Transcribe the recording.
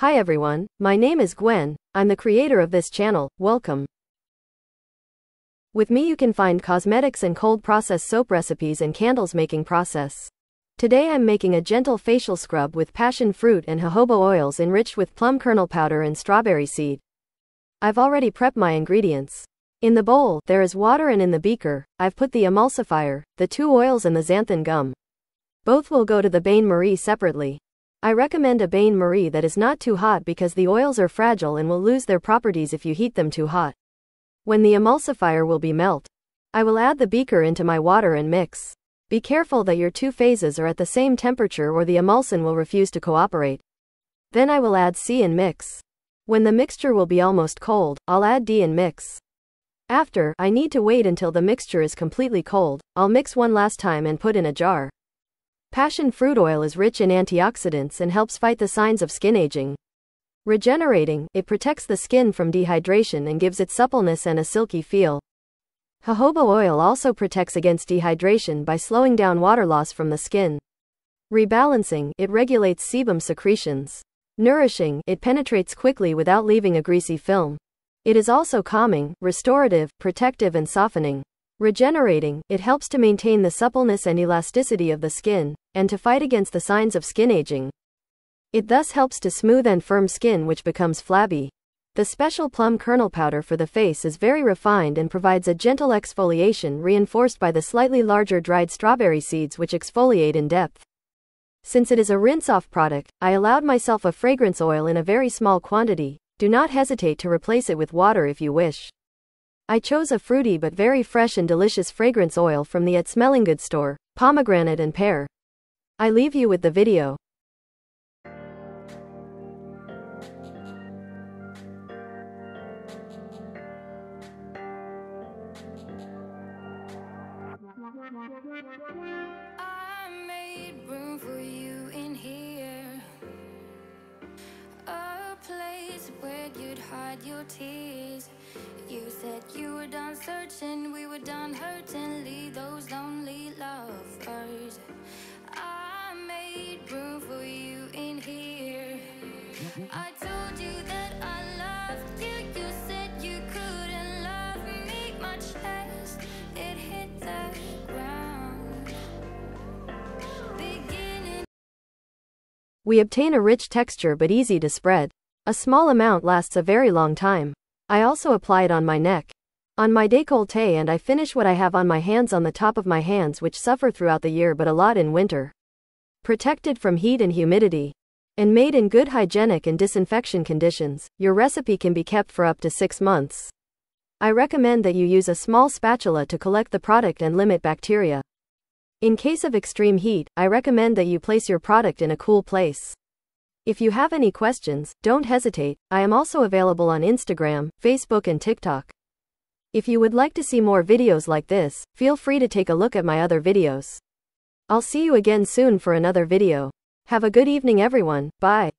Hi everyone, my name is Gwen, I'm the creator of this channel, welcome. With me you can find cosmetics and cold process soap recipes and candles making process. Today I'm making a gentle facial scrub with passion fruit and jojoba oils enriched with plum kernel powder and strawberry seed. I've already prepped my ingredients. In the bowl, there is water, and in the beaker, I've put the emulsifier, the 2 oils and the xanthan gum. Both will go to the bain-marie separately. I recommend a bain-marie that is not too hot because the oils are fragile and will lose their properties if you heat them too hot. When the emulsifier will be melt, I will add the beaker into my water and mix. Be careful that your 2 phases are at the same temperature or the emulsion will refuse to cooperate. Then I will add C and mix. When the mixture will be almost cold, I'll add D and mix. After, I need to wait until the mixture is completely cold. I'll mix one last time and put in a jar. Passion fruit oil is rich in antioxidants and helps fight the signs of skin aging. Regenerating, it protects the skin from dehydration and gives it suppleness and a silky feel. Jojoba oil also protects against dehydration by slowing down water loss from the skin. Rebalancing, it regulates sebum secretions. Nourishing, it penetrates quickly without leaving a greasy film. It is also calming, restorative, protective and softening. Regenerating, it helps to maintain the suppleness and elasticity of the skin, and to fight against the signs of skin aging. It thus helps to smooth and firm skin which becomes flabby. The special plum kernel powder for the face is very refined and provides a gentle exfoliation reinforced by the slightly larger dried strawberry seeds which exfoliate in depth. Since it is a rinse-off product, I allowed myself a fragrance oil in a very small quantity. Do not hesitate to replace it with water if you wish. I chose a fruity but very fresh and delicious fragrance oil from the Smelling Good store, pomegranate and pear. I leave you with the video. I made room for you in here, a place where you'd hide your tears. You said you were done searching, we were done hurting, leave those lonely lovers. I made room for you in here. I told you that I loved you, you said you couldn't love me. My chest, it hit the ground. Beginning. We obtain a rich texture but easy to spread. A small amount lasts a very long time. I also apply it on my neck, on my décolleté, and I finish what I have on my hands, on the top of my hands, which suffer throughout the year but a lot in winter. Protected from heat and humidity, and made in good hygienic and disinfection conditions, your recipe can be kept for up to 6 months. I recommend that you use a small spatula to collect the product and limit bacteria. In case of extreme heat, I recommend that you place your product in a cool place. If you have any questions, don't hesitate. I am also available on Instagram, Facebook and TikTok. If you would like to see more videos like this, feel free to take a look at my other videos. I'll see you again soon for another video. Have a good evening everyone, bye.